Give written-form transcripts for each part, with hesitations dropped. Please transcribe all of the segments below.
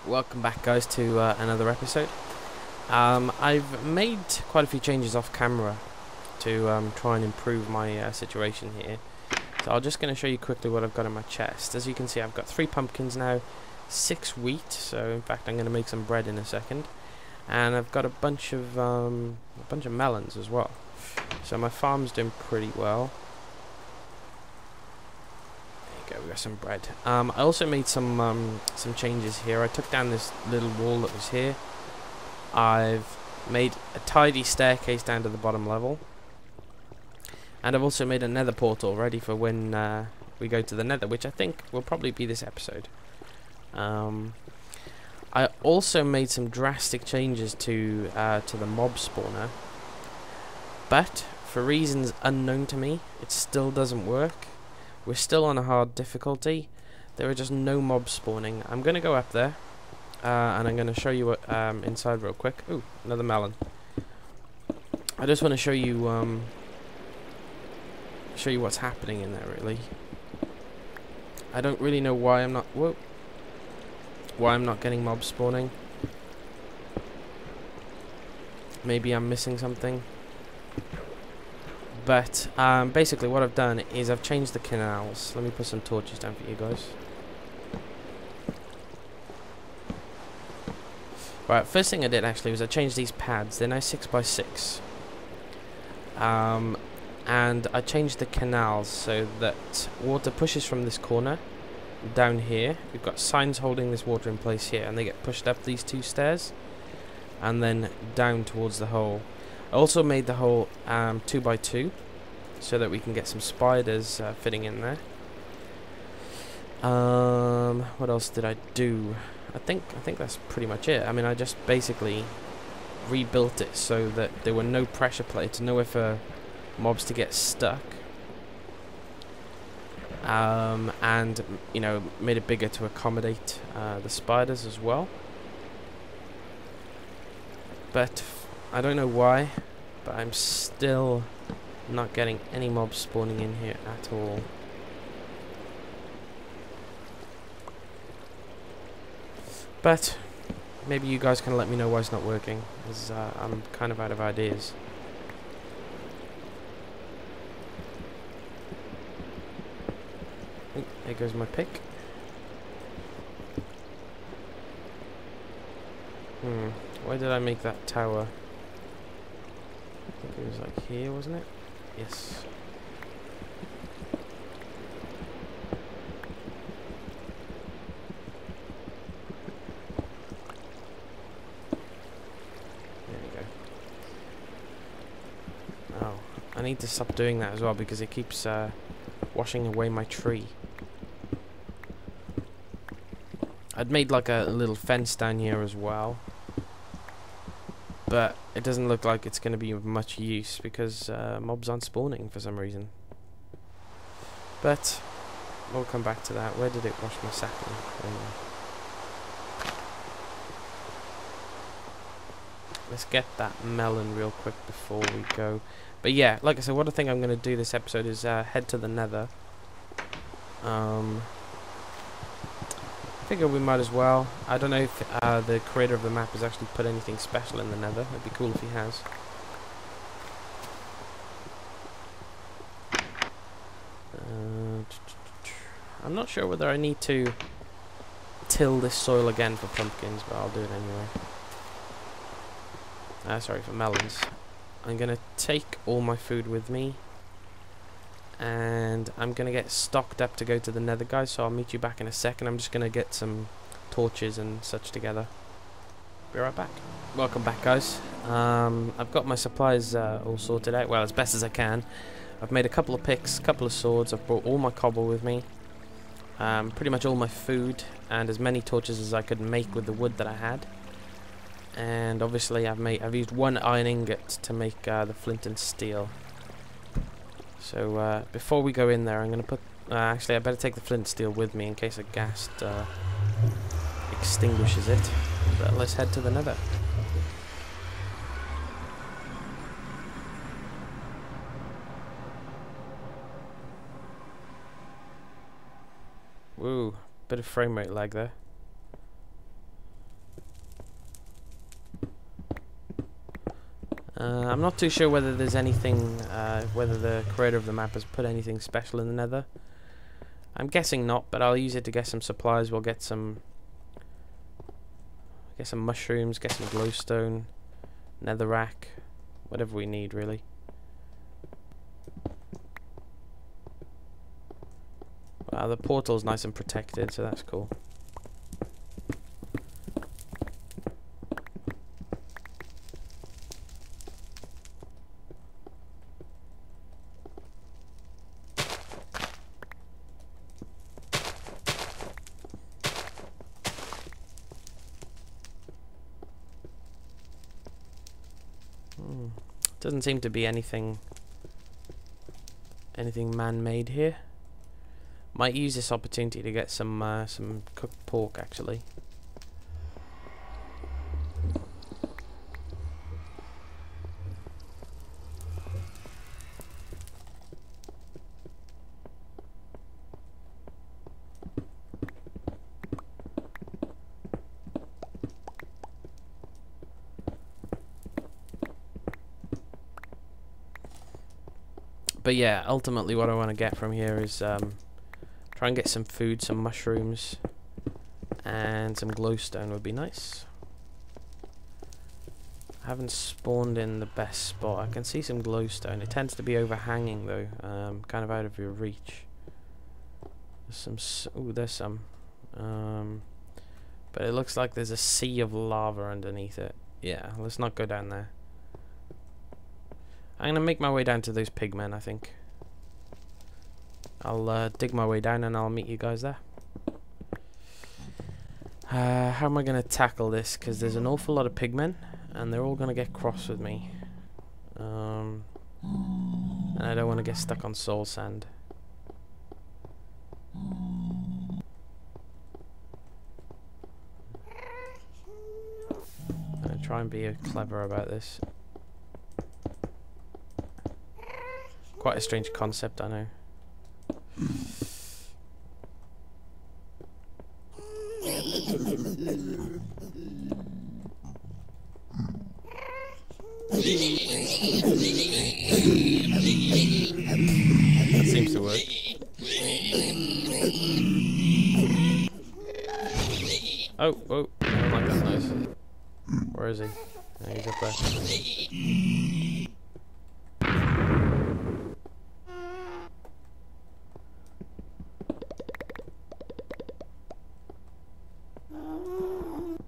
Welcome back, guys, to another episode. I've made quite a few changes off camera to try and improve my situation here. So I'm just going to show you quickly what I've got in my chest. As you can see, I've got 3 pumpkins now, 6 wheat, so in fact I'm going to make some bread in a second. And I've got a bunch of melons as well. So my farm's doing pretty well. There you go, we got some bread. I also made some changes here. I took down this little wall that was here. I've made a tidy staircase down to the bottom level. And I've also made a nether portal ready for when we go to the nether, which I think will probably be this episode. I also made some drastic changes to the mob spawner. But, for reasons unknown to me, it still doesn't work. We're still on a hard difficulty. There are just no mobs spawning. I'm going to go up there, and I'm going to show you what inside real quick. Ooh, another melon. I just want to show you what's happening in there, really. I don't really know why I'm not... Whoa. Why I'm not getting mobs spawning. Maybe I'm missing something. But basically what I've done is I've changed the canals. Let me put some torches down for you guys. Right, first thing I did actually was I changed these pads. They're now 6x6. And I changed the canals so that water pushes from this corner down here. We've got signs holding this water in place here, and they get pushed up these 2 stairs and then down towards the hole. I also made the hole 2x2 so that we can get some spiders fitting in there. What else did I do? I think that's pretty much it. I mean, I just basically rebuilt it so that there were no pressure plates, nowhere for mobs to get stuck. And you know, made it bigger to accommodate the spiders as well. But I don't know why, but I'm still not getting any mobs spawning in here at all. But maybe you guys can let me know why it's not working, because I'm kind of out of ideas. Oh, there goes my pick. Why did I make that tower? I think it was like here, wasn't it? Yes. There we go. Oh, I need to stop doing that as well because it keeps washing away my tree. I'd made like a little fence down here as well, but it doesn't look like it's going to be of much use because mobs aren't spawning for some reason. But we'll come back to that. Where did it wash my sacking? Let's get that melon real quick before we go. But yeah, like I said, what I think I'm going to do this episode is head to the nether. I figure we might as well. I don't know if the creator of the map has actually put anything special in the nether. It'd be cool if he has. I'm not sure whether I need to till this soil again for pumpkins, but I'll do it anyway. Sorry, for melons. I'm going to take all my food with me. And I'm going to get stocked up to go to the nether, guys, so I'll meet you back in a second. I'm just going to get some torches and such together. Be right back. Welcome back, guys. I've got my supplies all sorted out, well, as best as I can. I've made a couple of picks, a couple of swords. I've brought all my cobble with me. Pretty much all my food, and as many torches as I could make with the wood that I had. And obviously I've used 1 iron ingot to make the flint and steel. So before we go in there, I'm going to put... actually, I better take the flint and steel with me in case a ghast extinguishes it. But let's head to the nether. Woo, bit of frame rate lag there. I'm not too sure whether there's anything, whether the creator of the map has put anything special in the nether. I'm guessing not, but I'll use it to get some supplies. We'll get some mushrooms, get some glowstone, netherrack, whatever we need really. Wow, the portal's nice and protected, so that's cool. Doesn't seem to be anything man-made here. Might use this opportunity to get some cooked pork actually. But yeah, ultimately what I want to get from here is try and get some food, some mushrooms, and some glowstone would be nice. I haven't spawned in the best spot. I can see some glowstone. It tends to be overhanging though, kind of out of your reach. There's some. Ooh, there's some. But it looks like there's a sea of lava underneath it. Yeah, let's not go down there. I'm gonna make my way down to those pigmen, I think. I'll dig my way down and I'll meet you guys there. How am I gonna tackle this? Because there's an awful lot of pigmen and they're all gonna get cross with me. And I don't want to get stuck on soul sand. I'm gonna try and be clever about this. Quite a strange concept, I know. That seems to work. Oh, oh, I don't like that noise. Where is he? Oh, he's up there.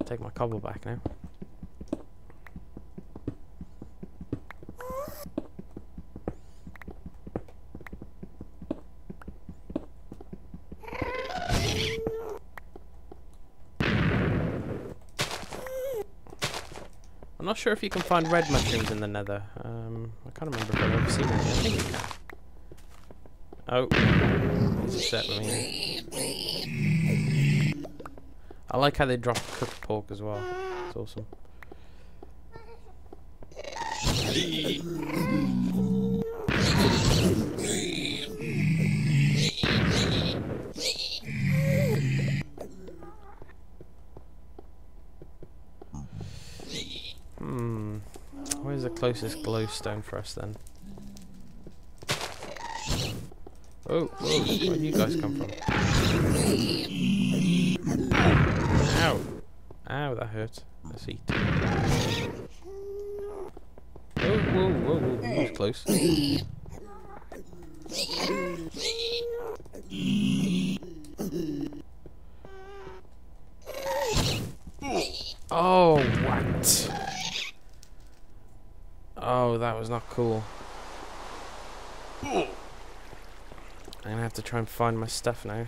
Take my cobble back now. I'm not sure if you can find red mushrooms in the nether. I can't remember if I've ever seen any. I think you can. Oh, he's upset with me. I like how they drop cooked pork as well. It's awesome. Where's the closest glowstone for us then? Oh, whoa, where do you guys come from? Ow! Ow, that hurt. Let's eat. Oh, whoa, whoa, whoa, that was close. Oh, what? Oh, that was not cool. I'm gonna have to try and find my stuff now.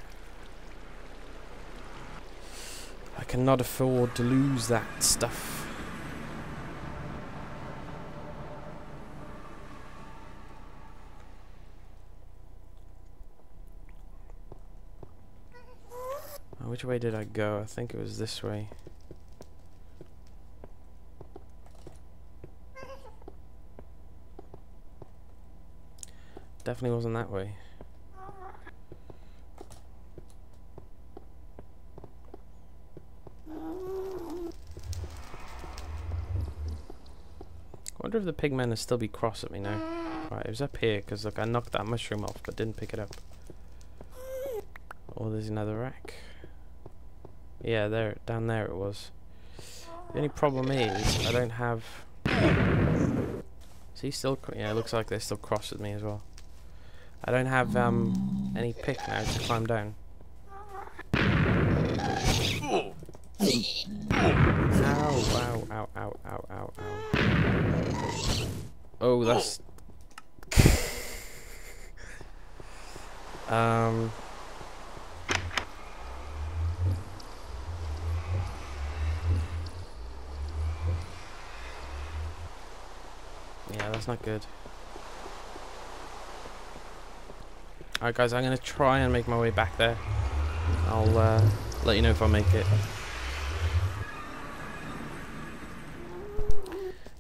I cannot afford to lose that stuff. Oh, which way did I go? I think it was this way. Definitely wasn't that way. wonder if the pigmen will still be cross at me now. Right, it was up here, because look, I knocked that mushroom off, but didn't pick it up. Oh, there's another rack. Yeah, there, down there it was. The only problem is, I don't have... Is he still... Yeah, it looks like they're still cross with me as well. I don't have, any pick now to climb down. Ow, ow, ow, ow, ow, ow, ow. Oh, that's... Yeah, that's not good. Alright guys, I'm going to try and make my way back there. I'll let you know if I make it.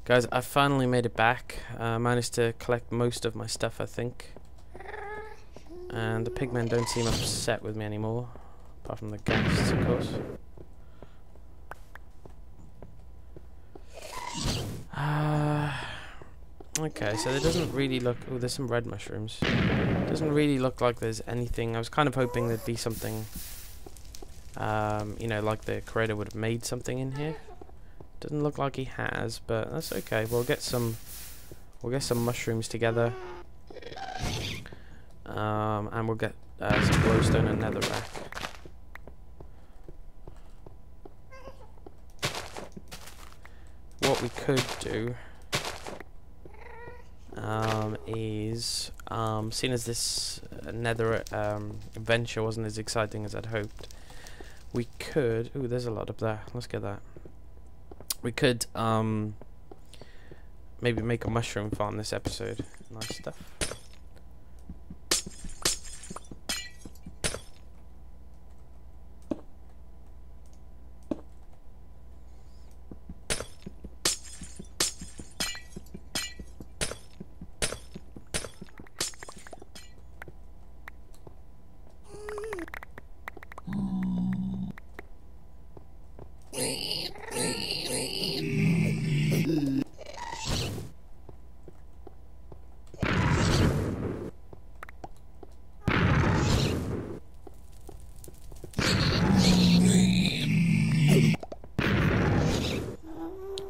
Guys, I finally made it back. Managed to collect most of my stuff, I think. And the pigmen don't seem upset with me anymore. Apart from the ghasts, of course. Okay, so it doesn't really look... Oh, there's some red mushrooms. Doesn't really look like there's anything. I was kind of hoping there'd be something... you know, like the creator would have made something in here. Doesn't look like he has, but that's okay. We'll get some mushrooms together. And we'll get some glowstone and netherrack. What we could do is, seeing as this nether adventure wasn't as exciting as I'd hoped, we could... Ooh, there's a lot up there. Let's get that. We could maybe make a mushroom farm this episode. Nice stuff.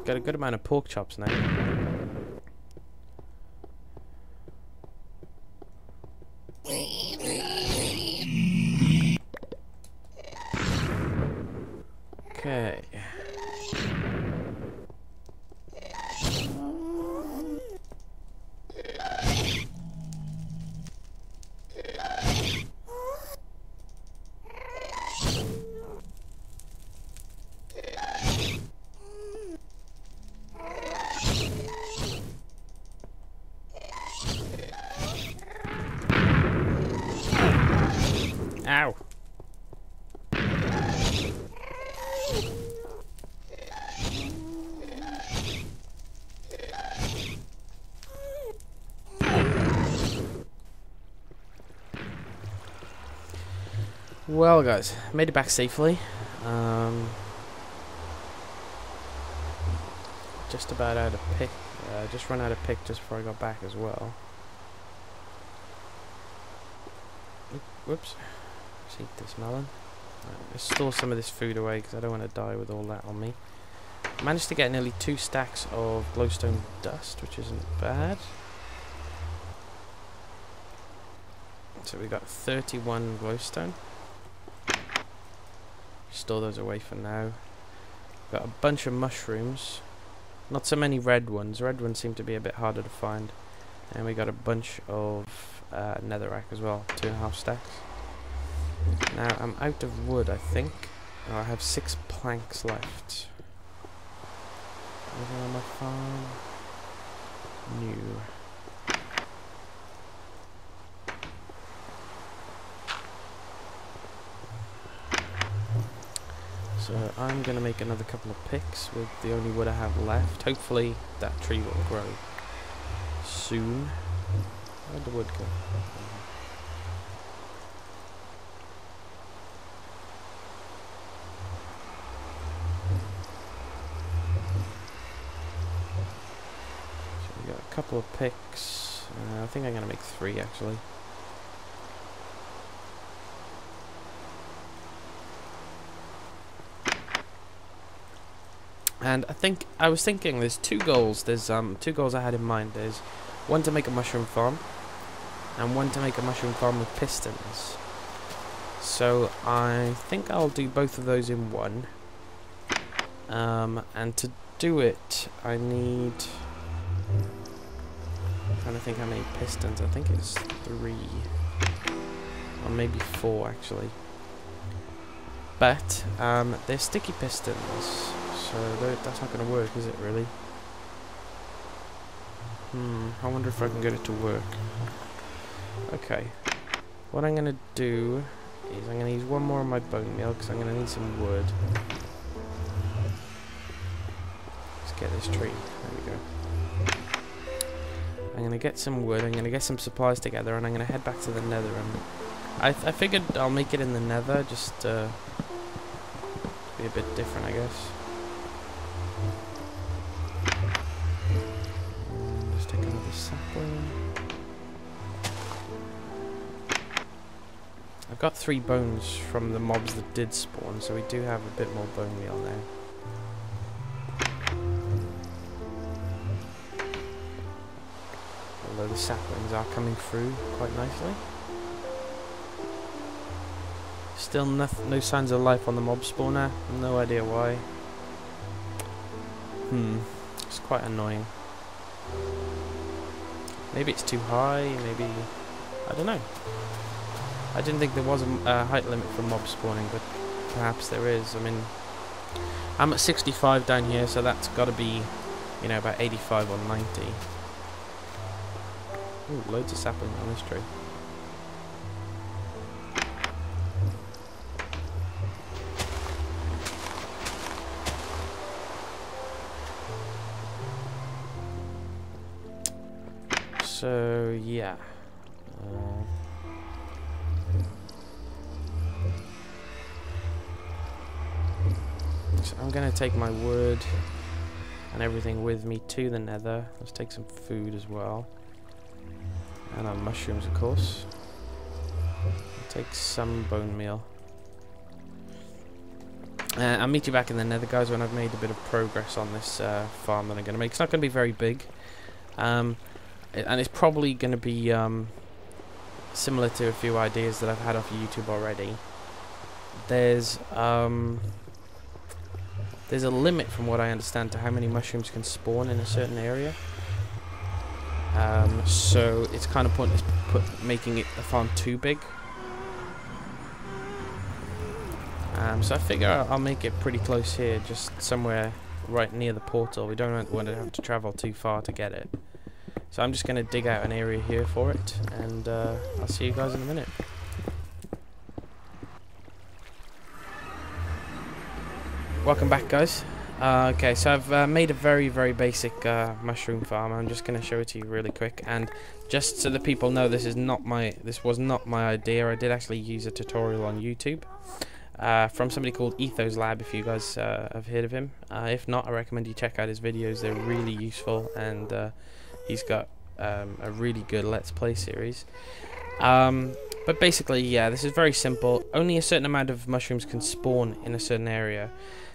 Got a good amount of pork chops now. Okay. Ow. Well guys, made it back safely. Just about out of pick. Just run out of pick just before I got back as well. Whoops. Let's eat this melon. Right, let's store some of this food away because I don't want to die with all that on me. Managed to get nearly 2 stacks of glowstone dust, which isn't bad. So we got 31 glowstone. Store those away for now. Got a bunch of mushrooms. Not so many red ones. Red ones seem to be a bit harder to find. And we got a bunch of netherrack as well. 2.5 stacks. Now I'm out of wood, I think. Oh, I have 6 planks left. Anything on my farm? New. So I'm going to make another couple of picks with the only wood I have left. Hopefully that tree will grow soon. Where'd the wood go? got a couple of picks. I think I'm going to make 3 actually. And I was thinking there's 2 goals. There's 2 goals I had in mind. There's one to make a mushroom farm, and one to make a mushroom farm with pistons. So I think I'll do both of those in one. And to do it, I need... I'm trying to think how many pistons. I think it's 3. Or maybe 4 actually. But they're sticky pistons. So that's not going to work, is it really? I wonder if I can get it to work. Okay. What I'm going to do is I'm going to use one more of my bone meal because I'm going to need some wood. Let's get this tree. There we go. I'm going to get some wood, I'm going to get some supplies together, and I'm going to head back to the nether. And I figured I'll make it in the nether, just to be a bit different, I guess. Just take another sapling. I've got 3 bones from the mobs that did spawn, so we do have a bit more bone meal now. Although the saplings are coming through quite nicely. Still no signs of life on the mob spawner. No idea why. It's quite annoying. Maybe it's too high, maybe... I don't know. I didn't think there was a height limit for mob spawning, but perhaps there is. I mean, I'm at 65 down here, so that's got to be, you know, about 85 or 90. Ooh, loads of saplings on this tree. So, yeah. So I'm going to take my wood and everything with me to the nether. Let's take some food as well. And our mushrooms, of course. I'll take some bone meal. I'll meet you back in the nether, guys, when I've made a bit of progress on this farm that I'm going to make. It's not going to be very big. And it's probably going to be similar to a few ideas that I've had off YouTube already. There's a limit, from what I understand, to how many mushrooms can spawn in a certain area. So it's kind of pointless making the farm too big. So I figure I'll make it pretty close here, just somewhere right near the portal. We don't want to have to travel too far to get it. So I'm just going to dig out an area here for it, and I'll see you guys in a minute. Welcome back, guys. Okay, so I've made a very, very basic mushroom farm. I'm just going to show it to you really quick, and just so that people know, this was not my idea. I did actually use a tutorial on YouTube from somebody called Ethos Lab, if you guys have heard of him. If not, I recommend you check out his videos. They're really useful, and he's got a really good Let's Play series. But basically, yeah, this is very simple. Only a certain amount of mushrooms can spawn in a certain area.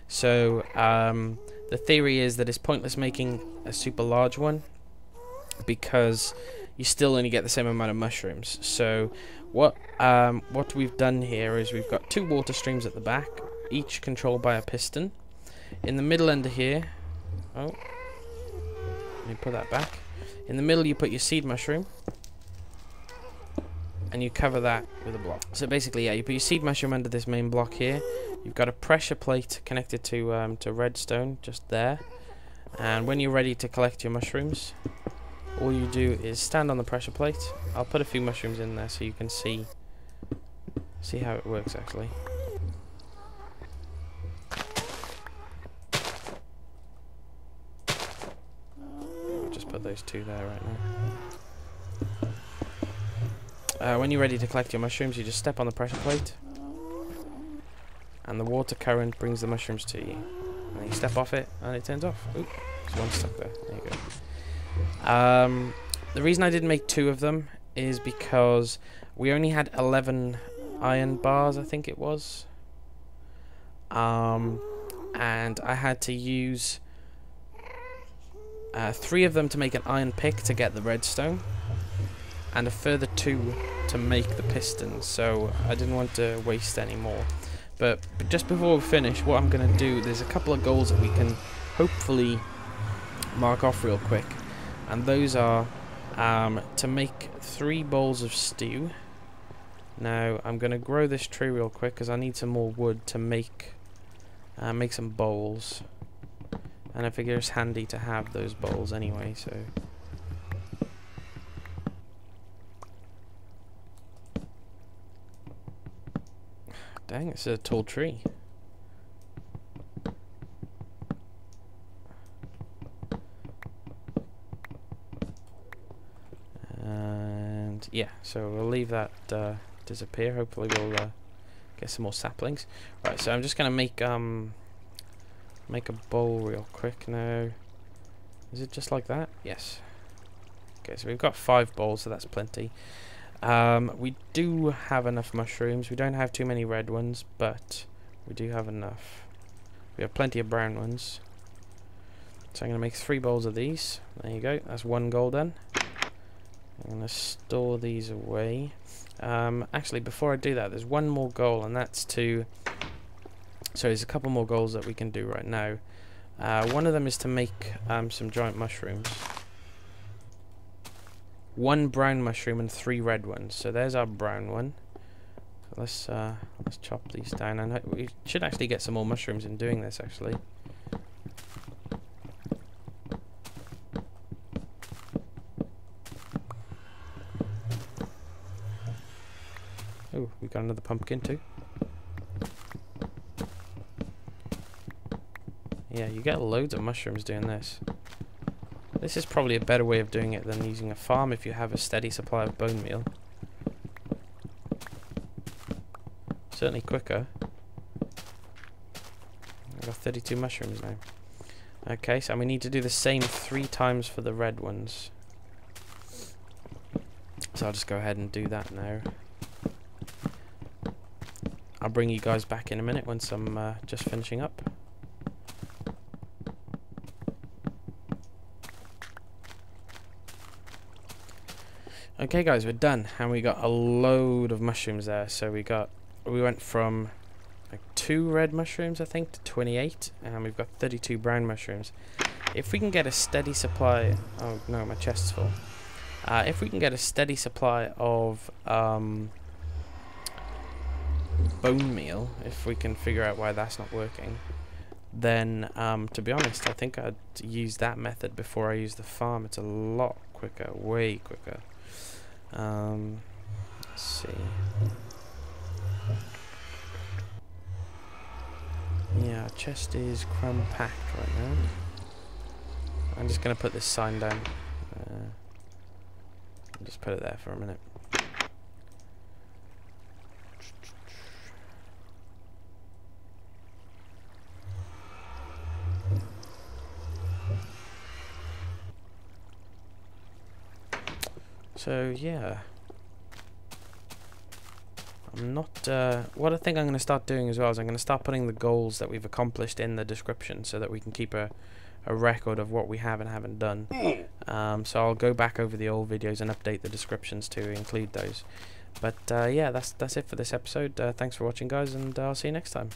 So the theory is that it's pointless making a super large one, because you still only get the same amount of mushrooms. So what we've done here is we've got 2 water streams at the back, each controlled by a piston. In the middle under here, let me put that back. In the middle you put your seed mushroom, and you cover that with a block. So basically, yeah, you put your seed mushroom under this main block here. You've got a pressure plate connected to redstone just there. And when you're ready to collect your mushrooms, all you do is stand on the pressure plate. I'll put a few mushrooms in there so you can see how it works actually. I'll just put those 2 there right now. When you're ready to collect your mushrooms, you just step on the pressure plate, and the water current brings the mushrooms to you. And you step off it, and it turns off. Oop, there's one stuck there. There you The reason I didn't make 2 of them is because we only had 11 iron bars, I think it was. And I had to use 3 of them to make an iron pick to get the redstone, and a further 2 to make the pistons, so I didn't want to waste any more. But just before we finish, what I'm going to do, there's a couple of goals that we can hopefully mark off real quick, and those are to make 3 bowls of stew. Now I'm going to grow this tree real quick because I need some more wood to make some bowls, and I figure it's handy to have those bowls anyway, so dang, it's a tall tree. And yeah, so we'll leave that disappear. Hopefully we'll get some more saplings. Right, so I'm just gonna make a bowl real quick now. Is it just like that? Yes. Okay, so we've got 5 bowls, so that's plenty. We do have enough mushrooms. We don't have too many red ones, but we do have enough. We have plenty of brown ones. So I'm going to make 3 bowls of these. There you go. That's 1 goal done. I'm going to store these away. Actually, before I do that, there's 1 more goal, and that's to... So there's a couple more goals that we can do right now. One of them is to make some giant mushrooms. 1 brown mushroom and 3 red ones. So there's our brown one. So let's chop these down, and we should actually get some more mushrooms in doing this. Actually, oh, we got another pumpkin too. Yeah, you get loads of mushrooms doing this. This is probably a better way of doing it than using a farm if you have a steady supply of bone meal. Certainly quicker. I've got 32 mushrooms now. Okay, so we need to do the same 3 times for the red ones. So I'll just go ahead and do that now. I'll bring you guys back in a minute once I'm just finishing up. Okay guys, we're done, and we got a load of mushrooms there. So we went from like 2 red mushrooms I think to 28, and we've got 32 brown mushrooms. If we can get a steady supply, oh no, my chest's full. If we can get a steady supply of bone meal, if we can figure out why that's not working, then to be honest, I think I'd use that method before I use the farm. It's a lot quicker, way quicker. Let's see. Yeah, our chest is crumb packed right now. I'm just gonna put this sign down. I'll just put it there for a minute. So yeah, I'm not what I think I'm going to start doing as well is I'm going to start putting the goals that we've accomplished in the description, so that we can keep a record of what we have and haven't done. So I'll go back over the old videos and update the descriptions to include those. But yeah, that's it for this episode. Thanks for watching guys, and I'll see you next time.